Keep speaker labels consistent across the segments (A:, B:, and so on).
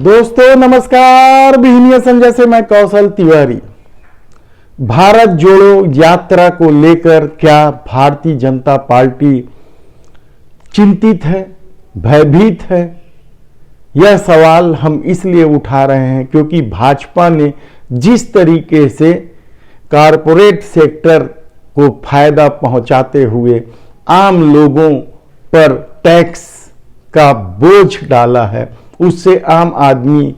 A: दोस्तों नमस्कार। बिहनिया संजय से मैं कौशल तिवारी। भारत जोड़ो यात्रा को लेकर क्या भारतीय जनता पार्टी चिंतित है, भयभीत है? यह सवाल हम इसलिए उठा रहे हैं क्योंकि भाजपा ने जिस तरीके से कारपोरेट सेक्टर को फायदा पहुंचाते हुए आम लोगों पर टैक्स का बोझ डाला है, उससे आम आदमी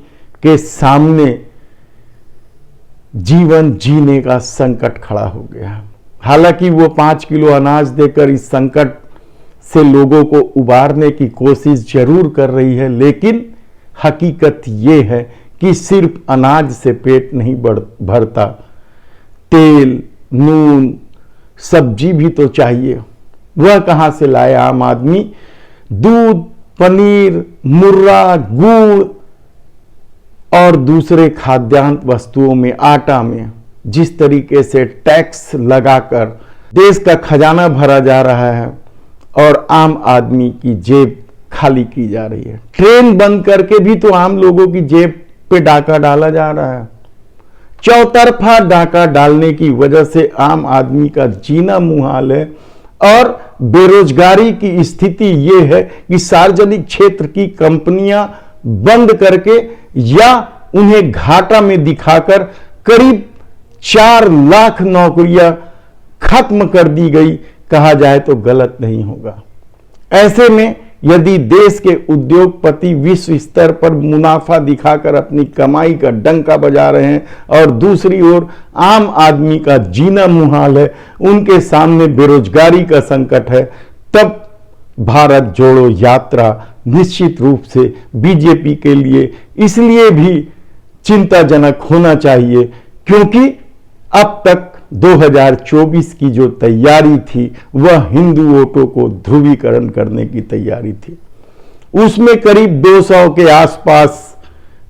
A: के सामने जीवन जीने का संकट खड़ा हो गया। हालांकि वो 5 किलो अनाज देकर इस संकट से लोगों को उबारने की कोशिश जरूर कर रही है, लेकिन हकीकत ये है कि सिर्फ अनाज से पेट नहीं भरता, तेल, नून, सब्जी भी तो चाहिए। वह कहां से लाए आम आदमी? दूध, पनीर, मुर्रा, गुड़ और दूसरे खाद्यान्न वस्तुओं में, आटा में जिस तरीके से टैक्स लगाकर देश का खजाना भरा जा रहा है और आम आदमी की जेब खाली की जा रही है। ट्रेन बंद करके भी तो आम लोगों की जेब पे डाका डाला जा रहा है। चौतरफा डाका डालने की वजह से आम आदमी का जीना मुहाल है और बेरोजगारी की स्थिति यह है कि सार्वजनिक क्षेत्र की कंपनियां बंद करके या उन्हें घाटा में दिखाकर करीब 4 लाख नौकरियां खत्म कर दी गई, कहा जाए तो गलत नहीं होगा। ऐसे में यदि देश के उद्योगपति विश्व स्तर पर मुनाफा दिखाकर अपनी कमाई का डंका बजा रहे हैं और दूसरी ओर आम आदमी का जीना मुहाल है, उनके सामने बेरोजगारी का संकट है, तब भारत जोड़ो यात्रा निश्चित रूप से बीजेपी के लिए इसलिए भी चिंताजनक होना चाहिए क्योंकि अब तक 2024 की जो तैयारी थी वह हिंदू वोटों को ध्रुवीकरण करने की तैयारी थी। उसमें करीब 200 के आसपास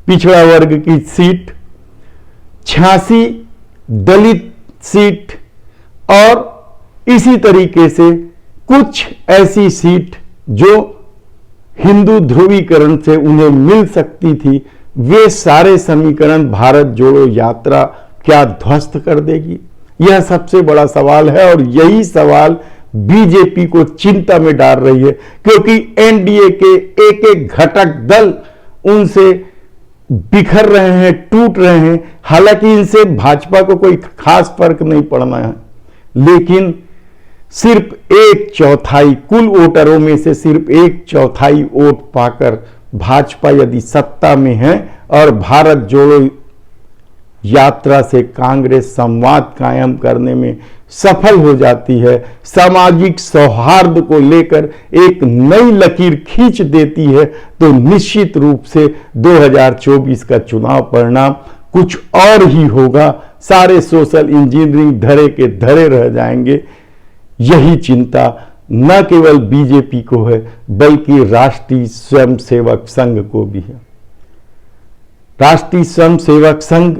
A: पिछड़ा वर्ग की सीट, 86 दलित सीट और इसी तरीके से कुछ ऐसी सीट जो हिंदू ध्रुवीकरण से उन्हें मिल सकती थी, वे सारे समीकरण भारत जोड़ो यात्रा क्या ध्वस्त कर देगी? यह सबसे बड़ा सवाल है और यही सवाल बीजेपी को चिंता में डाल रही है क्योंकि एनडीए के एक एक घटक दल उनसे बिखर रहे हैं, टूट रहे हैं। हालांकि इनसे भाजपा को कोई खास फर्क नहीं पड़ना है, लेकिन सिर्फ 1/4 कुल वोटरों में से सिर्फ 1/4 वोट पाकर भाजपा यदि सत्ता में है और भारत जोड़ो यात्रा से कांग्रेस संवाद कायम करने में सफल हो जाती है, सामाजिक सौहार्द को लेकर एक नई लकीर खींच देती है, तो निश्चित रूप से 2024 का चुनाव परिणाम कुछ और ही होगा। सारे सोशल इंजीनियरिंग धरे के धरे रह जाएंगे। यही चिंता न केवल बीजेपी को है बल्कि राष्ट्रीय स्वयंसेवक संघ को भी है। राष्ट्रीय स्वयंसेवक संघ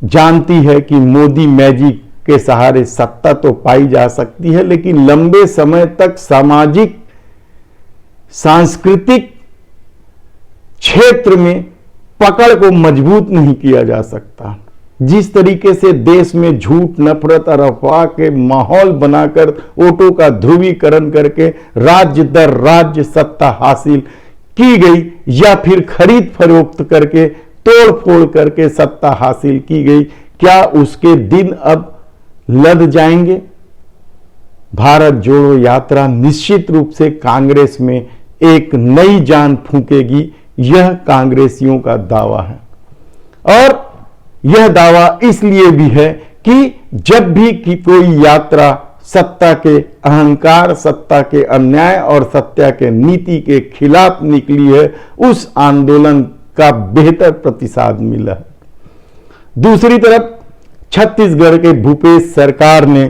A: जानती है कि मोदी मैजिक के सहारे सत्ता तो पाई जा सकती है, लेकिन लंबे समय तक सामाजिक सांस्कृतिक क्षेत्र में पकड़ को मजबूत नहीं किया जा सकता। जिस तरीके से देश में झूठ, नफरत और अफवाह के माहौल बनाकर वोटों का ध्रुवीकरण करके राज्य दर राज्य सत्ता हासिल की गई या फिर खरीद फरोख्त करके तोड़ फोड़ करके सत्ता हासिल की गई, क्या उसके दिन अब लद जाएंगे? भारत जोड़ो यात्रा निश्चित रूप से कांग्रेस में एक नई जान फूंकेगी, यह कांग्रेसियों का दावा है। और यह दावा इसलिए भी है कि जब भी कोई यात्रा सत्ता के अहंकार, सत्ता के अन्याय और सत्ता के नीति के खिलाफ निकली है, उस आंदोलन का बेहतर प्रतिसाद मिला है। दूसरी तरफ छत्तीसगढ़ के भूपेश सरकार ने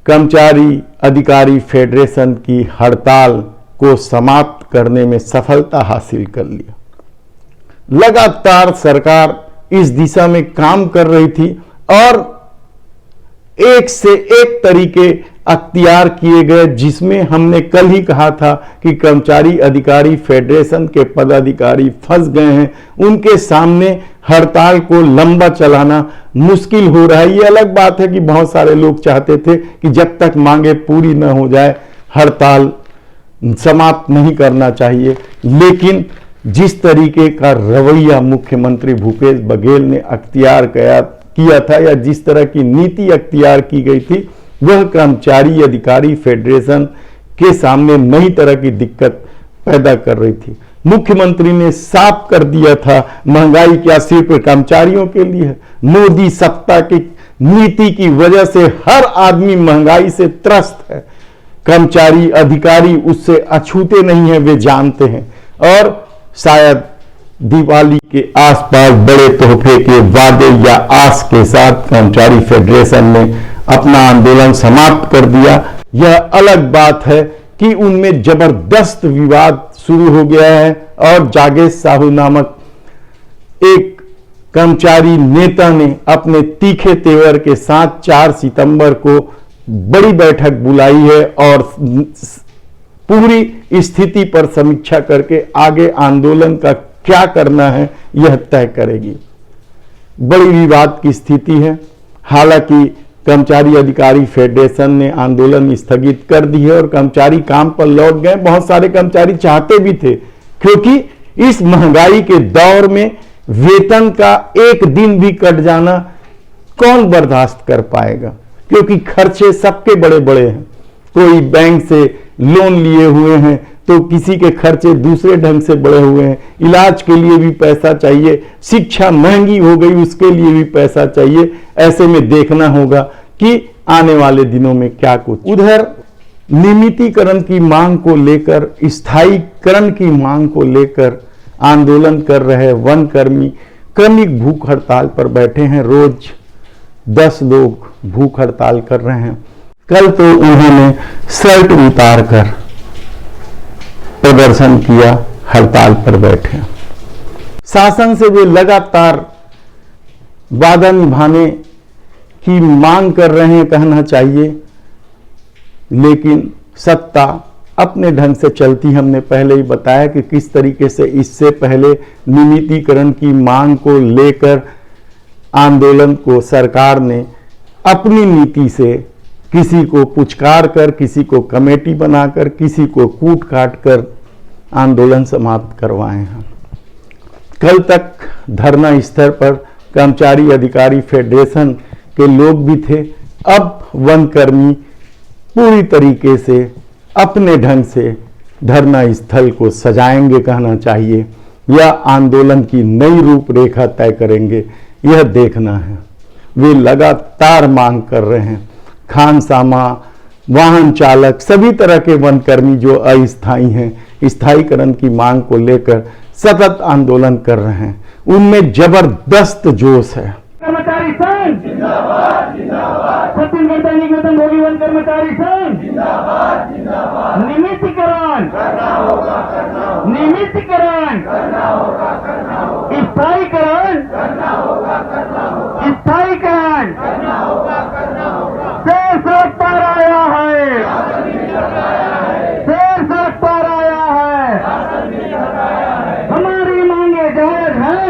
A: कर्मचारी अधिकारी फेडरेशन की हड़ताल को समाप्त करने में सफलता हासिल कर लिया। लगातार सरकार इस दिशा में काम कर रही थी और एक से एक तरीके अख्तियार किए गए, जिसमें हमने कल ही कहा था कि कर्मचारी अधिकारी फेडरेशन के पदाधिकारी फंस गए हैं। उनके सामने हड़ताल को लंबा चलाना मुश्किल हो रहा है। ये अलग बात है कि बहुत सारे लोग चाहते थे कि जब तक मांगे पूरी न हो जाए हड़ताल समाप्त नहीं करना चाहिए, लेकिन जिस तरीके का रवैया मुख्यमंत्री भूपेश बघेल ने अख्तियार किया था या जिस तरह की नीति अख्तियार की गई थी, वह कर्मचारी अधिकारी फेडरेशन के सामने नई तरह की दिक्कत पैदा कर रही थी। मुख्यमंत्री ने साफ कर दिया था महंगाई क्या सिर्फ कर्मचारियों के लिए है। मोदी सत्ता की नीति की वजह से हर आदमी महंगाई से त्रस्त है। कर्मचारी अधिकारी उससे अछूते नहीं है, वे जानते हैं। और शायद दिवाली के आसपास बड़े तोहफे के वादे या आस के साथ कर्मचारी फेडरेशन ने अपना आंदोलन समाप्त कर दिया। यह अलग बात है कि उनमें जबरदस्त विवाद शुरू हो गया है और जागेश साहू नामक एक कर्मचारी नेता ने अपने तीखे तेवर के साथ 4 सितंबर को बड़ी बैठक बुलाई है और पूरी स्थिति पर समीक्षा करके आगे आंदोलन का क्या करना है यह तय करेगी। बड़ी विवाद की स्थिति है। हालांकि कर्मचारी अधिकारी फेडरेशन ने आंदोलन स्थगित कर दी है और कर्मचारी काम पर लौट गए। बहुत सारे कर्मचारी चाहते भी थे, क्योंकि इस महंगाई के दौर में वेतन का एक दिन भी कट जाना कौन बर्दाश्त कर पाएगा, क्योंकि खर्चे सबके बड़े बड़े हैं। कोई बैंक से लोन लिए हुए हैं तो किसी के खर्चे दूसरे ढंग से बढ़े हुए हैं। इलाज के लिए भी पैसा चाहिए, शिक्षा महंगी हो गई उसके लिए भी पैसा चाहिए। ऐसे में देखना होगा कि आने वाले दिनों में क्या कुछ। उधर नियमितीकरण की मांग को लेकर, स्थायीकरण की मांग को लेकर आंदोलन कर रहे वन कर्मी क्रमिक भूख हड़ताल पर बैठे हैं। रोज 10 लोग भूख हड़ताल कर रहे हैं। कल तो उन्होंने शर्ट उतार कर प्रदर्शन किया, हड़ताल पर बैठे। शासन से वे लगातार वादा निभाने की मांग कर रहे हैं, कहना चाहिए, लेकिन सत्ता अपने ढंग से चलती। हमने पहले ही बताया कि किस तरीके से इससे पहले नियमितीकरण की मांग को लेकर आंदोलन को सरकार ने अपनी नीति से किसी को पुचकार कर, किसी को कमेटी बनाकर, किसी को कूट काट कर आंदोलन समाप्त करवाए हैं। कल तक धरना स्थल पर कर्मचारी अधिकारी फेडरेशन के लोग भी थे। अब वन कर्मी पूरी तरीके से अपने ढंग से धरना स्थल को सजाएंगे, कहना चाहिए, या आंदोलन की नई रूपरेखा तय करेंगे, यह देखना है। वे लगातार मांग कर रहे हैं। खानसामा, वाहन चालक, सभी तरह के वनकर्मी जो अस्थायी हैं, स्थायीकरण की मांग को लेकर सतत आंदोलन कर रहे हैं। उनमें जबरदस्त जोश है।
B: कर्मचारी संघ जिंदाबाद जिंदाबाद, छत्तीसगढ़ दैनिक वेतनभोगी वन कर्मचारी संघ जिंदाबाद जिंदाबाद, नियमितीकरण करना होगा, नियमितीकरण करना होगा, स्थायीकरण करना होगा, स्थायीकरण करना होगा। शेर सड़क पर आया है, शेर सड़क पर आया है, हमारी मांगे जायज है,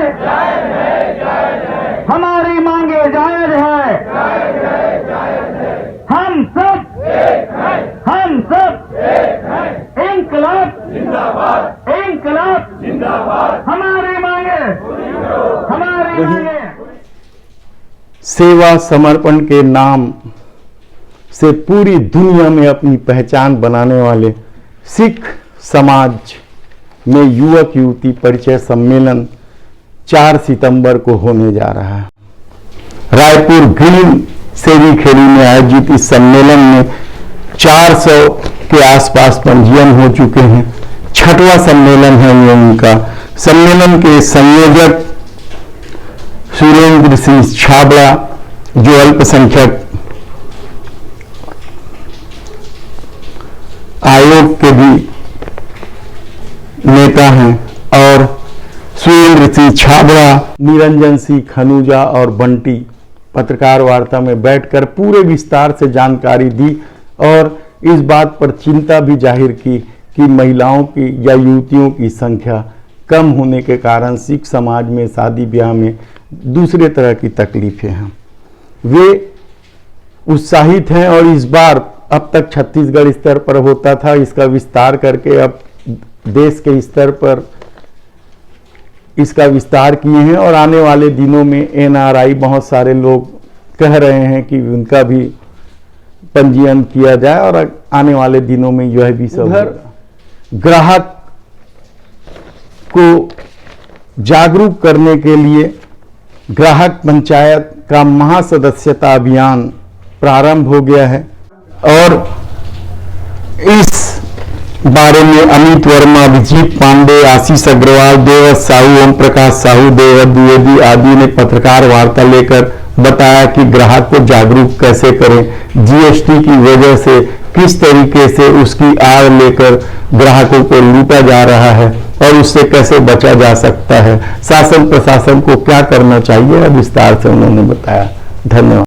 B: हमारी मांगे जायज है। हम सब इंकलाब जिंदाबाद, इंकलाब जिंदाबाद, हमारी मांगे, हमारी मांगे।
A: सेवा समर्पण के नाम से पूरी दुनिया में अपनी पहचान बनाने वाले सिख समाज में युवक युवती परिचय सम्मेलन 4 सितंबर को होने जा रहा है। रायपुर ग्रीन सेवी खेड़ी में आयोजित इस सम्मेलन में 400 के आसपास पंजीयन हो चुके हैं। 6वां सम्मेलन है ये उनका। सम्मेलन के संयोजक सुरेंद्र सिंह छाबड़ा, जो अल्पसंख्यक आयोग के भी नेता हैं, और सुरेंद्र सिंह छाबड़ा, निरंजन सिंह खनूजा और बंटी पत्रकार वार्ता में बैठकर पूरे विस्तार से जानकारी दी और इस बात पर चिंता भी जाहिर की कि महिलाओं की या युवतियों की संख्या कम होने के कारण सिख समाज में शादी ब्याह में दूसरे तरह की तकलीफें हैं। वे उत्साहित हैं और इस बार अब तक छत्तीसगढ़ स्तर पर होता था, इसका विस्तार करके अब देश के स्तर पर इसका विस्तार किए हैं और आने वाले दिनों में NRI बहुत सारे लोग कह रहे हैं कि उनका भी पंजीयन किया जाए और आने वाले दिनों में यह भी सब ग्राहक को जागरूक करने के लिए ग्राहक पंचायत का महासदस्यता अभियान प्रारंभ हो गया है और इस बारे में अमित वर्मा, अभिजीत पांडे, आशीष अग्रवाल, देवत साहू, ओम प्रकाश साहू, देवत द्विवेदी आदि ने पत्रकार वार्ता लेकर बताया कि ग्राहक को जागरूक कैसे करें, GST की वजह से किस तरीके से उसकी आय लेकर ग्राहकों को लूटा जा रहा है और उससे कैसे बचा जा सकता है, शासन प्रशासन को क्या करना चाहिए, विस्तार से उन्होंने बताया। धन्यवाद।